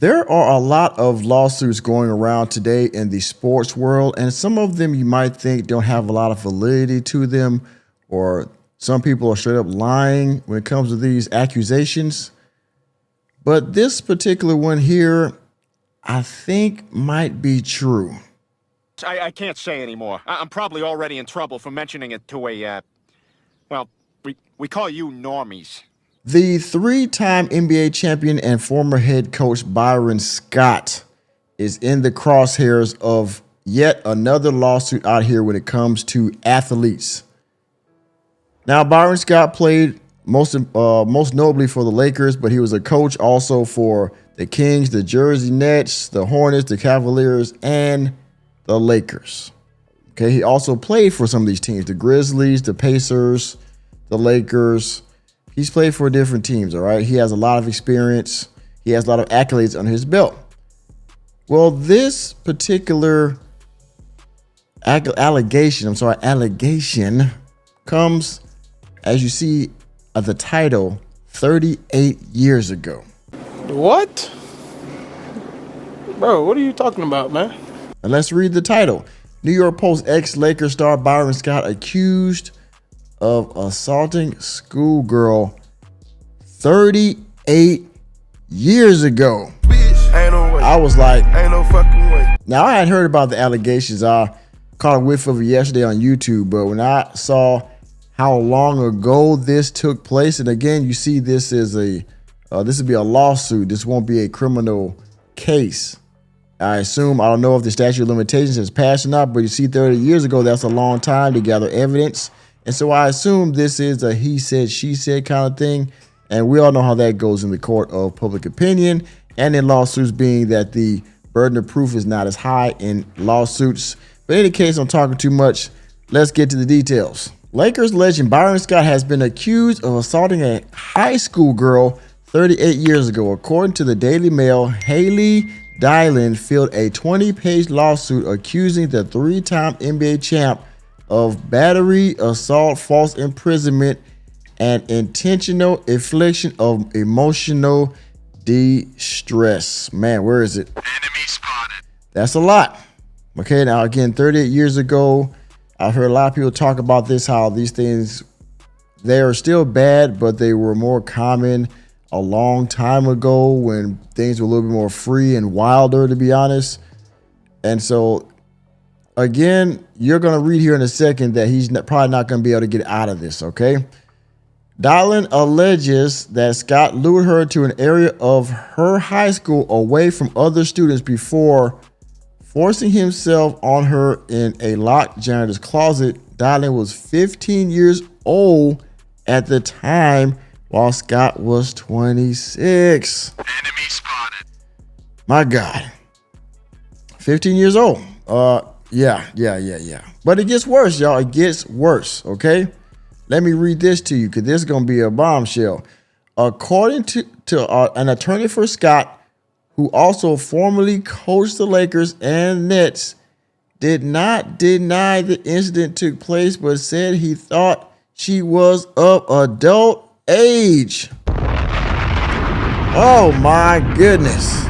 There are a lot of lawsuits going around today in the sports world, and some of them you might think don't have a lot of validity to them, or some people are straight up lying when it comes to these accusations. But this particular one here, I think might be true. I can't say anymore. I'm probably already in trouble for mentioning it to well, we call you normies. The three-time NBA champion and former head coach Byron Scott is in the crosshairs of yet another lawsuit out here when it comes to athletes. Now, Byron Scott played most notably for the Lakers, but he was a coach also for the Kings, the Jersey Nets, the Hornets, the Cavaliers, and the Lakers. Okay, he also played for some of these teams, the Grizzlies, the Pacers, the Lakers. He's played for different teams, all right? He has a lot of experience. He has a lot of accolades under his belt. Well, this particular allegation comes, as you see at the title, 38 years ago. What? Bro, what are you talking about, man? And let's read the title. New York Post ex-Lakers star Byron Scott accused of assaulting schoolgirl 38 years ago. Ain't no way. I was like, Ain't no fucking way. now I had heard about the allegations. I caught a whiff of it yesterday on YouTube, but when I saw how long ago this took place, and again, you see this is this would be a lawsuit. This won't be a criminal case. I assume, I don't know if the statute of limitations has passed or not, but you see 30 years ago, that's a long time to gather evidence. And so I assume this is a he said, she said kind of thing. And we all know how that goes in the court of public opinion and in lawsuits, being that the burden of proof is not as high in lawsuits. But in any case, I'm talking too much. Let's get to the details. Lakers legend Byron Scott has been accused of assaulting a high school girl 38 years ago. According to the Daily Mail, Haley Dylan filed a 20-page lawsuit accusing the three-time NBA champ of battery, assault, false imprisonment, and intentional infliction of emotional distress. Man, where is it? Enemy spotted. That's a lot. Okay, now again, 38 years ago, I've heard a lot of people talk about this, how these things, they are still bad, but they were more common a long time ago when things were a little bit more free and wilder, to be honest. And so again, you're going to read here in a second that he's probably not going to be able to get out of this, okay? Dylan alleges that Scott lured her to an area of her high school away from other students before forcing himself on her in a locked janitor's closet. Dylan was 15 years old at the time, while Scott was 26. Enemy spotted. My God. 15 years old. Yeah. But it gets worse, y'all. It gets worse, okay? Let me read this to you, because this is going to be a bombshell. According to an attorney for Scott, who also formerly coached the Lakers and Nets, did not deny the incident took place, but said he thought she was of adult age. Oh my goodness.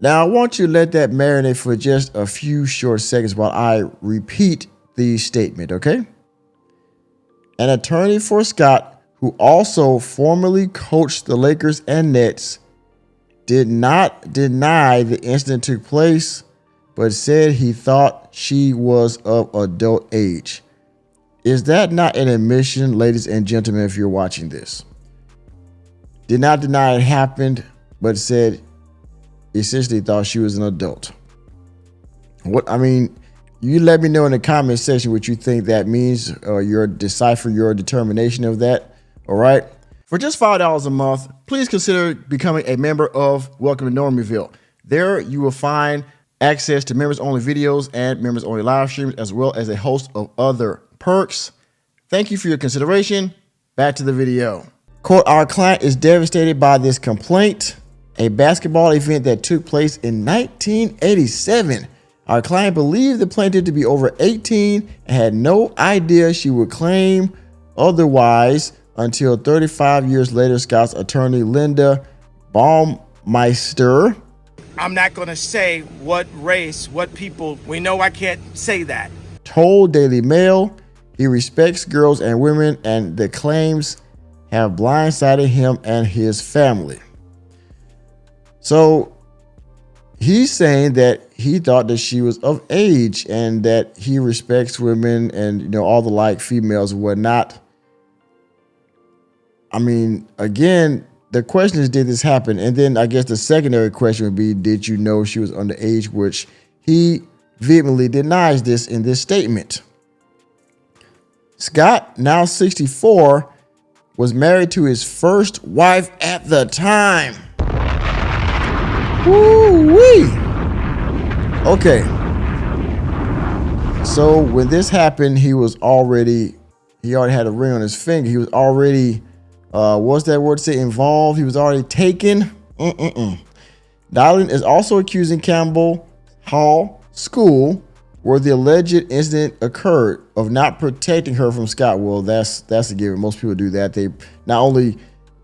Now I want you to let that marinate for just a few short seconds while I repeat the statement, okay? An attorney for Scott, who also formerly coached the Lakers and Nets, did not deny the incident took place, but said he thought she was of adult age. Is that not an admission, ladies and gentlemen, if you're watching this? Did not deny it happened, but said essentially thought she was an adult. You let me know in the comment section what you think that means, or decipher your determination of that. All right. For just $5 a month, please consider becoming a member of Welcome to Normieville. There you will find access to members only videos and members only live streams, as well as a host of other perks. Thank you for your consideration. Back to the video. Quote, our client is devastated by this complaint, a basketball event that took place in 1987. Our client believed the plaintiff to be over 18 and had no idea she would claim otherwise until 35 years later, Scott's attorney, Linda Baumeister, I'm not going to say what race, what people. We know I can't say that. told Daily Mail he respects girls and women, and the claims have blindsided him and his family. So he's saying that he thought that she was of age and that he respects women and, you know, all the like females and whatnot. I mean, again, the question is, did this happen? And then I guess the secondary question would be, did you know she was underage? Which he vehemently denies this in this statement. Scott, now 64, was married to his first wife at the time. Woo-wee. Okay. So when this happened, he already had a ring on his finger. He was already, what's that word to say, involved? He was already taken. Dylan is also accusing Campbell Hall School, where the alleged incident occurred, of not protecting her from Scott. Well, that's a given. Most people do that. They not only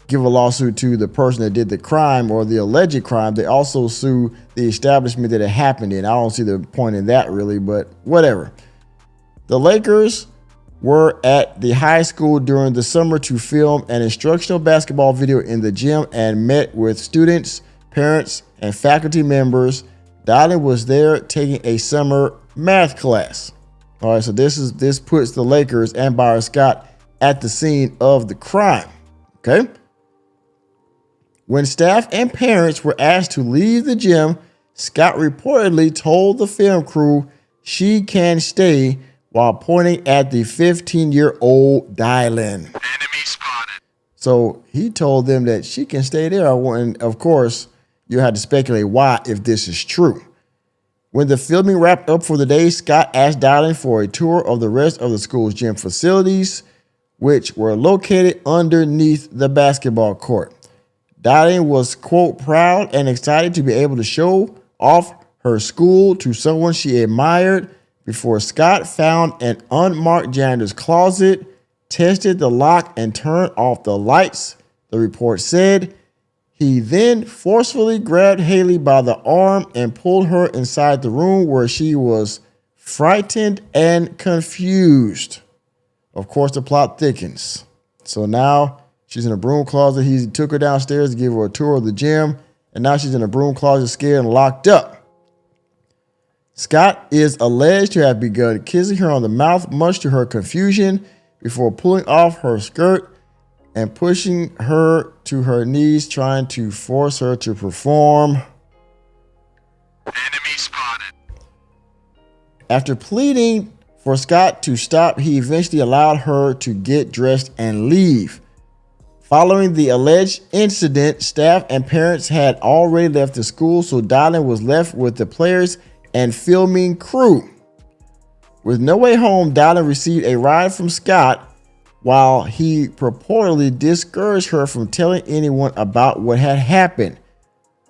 give a lawsuit to the person that did the crime or the alleged crime, they also sue the establishment that it happened in. I don't see the point in that really, but whatever. The Lakers were at the high school during the summer to film an instructional basketball video in the gym and met with students, parents, and faculty members. Dylan was there taking a summer math class. All right, so this puts the Lakers and Byron Scott at the scene of the crime. Okay. When staff and parents were asked to leave the gym, Scott reportedly told the film crew she can stay while pointing at the 15-year-old Dylan. Enemy spotted. So he told them that she can stay there. And of course, you had to speculate why if this is true. When the filming wrapped up for the day, Scott asked Dylan for a tour of the rest of the school's gym facilities, which were located underneath the basketball court. Dylan was, quote, proud and excited to be able to show off her school to someone she admired before Scott found an unmarked janitor's closet, tested the lock, and turned off the lights, the report said. He then forcefully grabbed Haley by the arm and pulled her inside the room where she was frightened and confused. Of course, the plot thickens. So now she's in a broom closet. He took her downstairs to give her a tour of the gym, and now she's in a broom closet, scared and locked up. Scott is alleged to have begun kissing her on the mouth, much to her confusion, before pulling off her skirt and pushing her to her knees, trying to force her to perform. Enemy spotted. After pleading for Scott to stop, he eventually allowed her to get dressed and leave. Following the alleged incident, staff and parents had already left the school, so Dylan was left with the players and filming crew. With no way home, Dylan received a ride from Scott while he purportedly discouraged her from telling anyone about what had happened.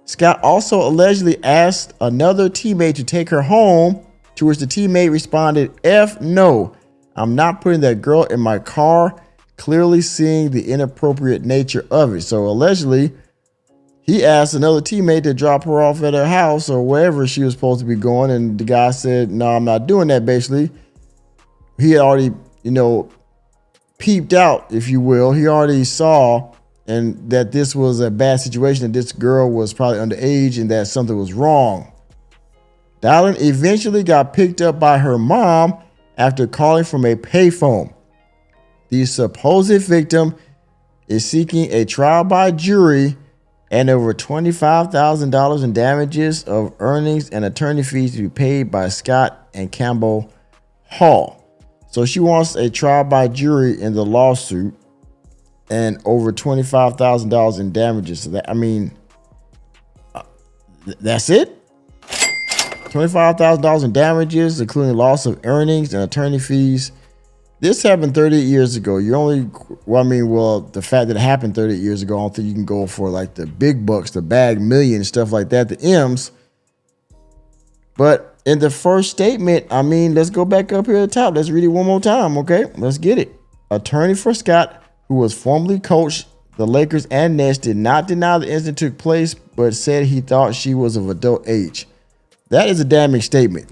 Scott also allegedly asked another teammate to take her home, to which the teammate responded, "F no, I'm not putting that girl in my car," clearly seeing the inappropriate nature of it. So allegedly, he asked another teammate to drop her off at her house or wherever she was supposed to be going, and the guy said, "No, I'm not doing that." Basically, he had already, peeped out, if you will. He already saw and that this was a bad situation, that this girl was probably underage and that something was wrong. Dylan eventually got picked up by her mom after calling from a payphone. The supposed victim is seeking a trial by jury and over $25,000 in damages of earnings and attorney fees to be paid by Scott and Campbell Hall. So she wants a trial by jury in the lawsuit and over $25,000 in damages. So that, that's it? $25,000 in damages, including loss of earnings and attorney fees. This happened 38 years ago. The fact that it happened 38 years ago, I don't think you can go for like the big bucks, the bag million, stuff like that, the M's. But in the first statement, let's go back up here at the top. Let's read it one more time, okay? Let's get it. Attorney for Scott who was formerly coached the Lakers and Nets, did not deny the incident took place, but said he thought she was of adult age. That is a damning statement.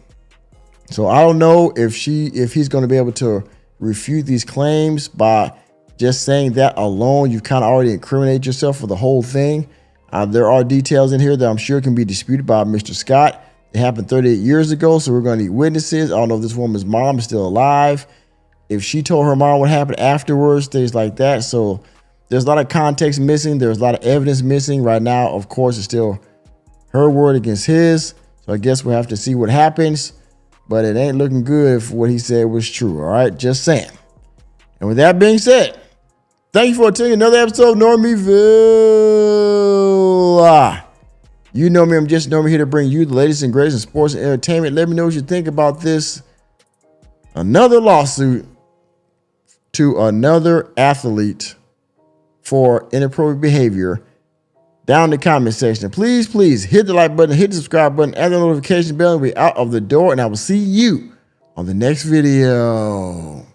So I don't know if he's going to be able to refute these claims by just saying that alone. You've kind of already incriminated yourself for the whole thing. There are details in here that I'm sure can be disputed by Mr. Scott. It happened 38 years ago, so we're going to need witnesses. I don't know if this woman's mom is still alive, if she told her mom what happened afterwards, things like that. So there's a lot of context missing. There's a lot of evidence missing. Right now, of course, it's still her word against his. So I guess we'll have to see what happens. But it ain't looking good if what he said was true. All right, just saying. And with that being said, thank you for attending another episode of Normieville. You know me, I'm just Normie, here to bring you the latest and greatest in sports and entertainment. Let me know what you think about this. Another lawsuit to another athlete for inappropriate behavior down in the comment section. Please hit the like button, hit the subscribe button, and the notification bell, and we're out of the door, and I will see you on the next video.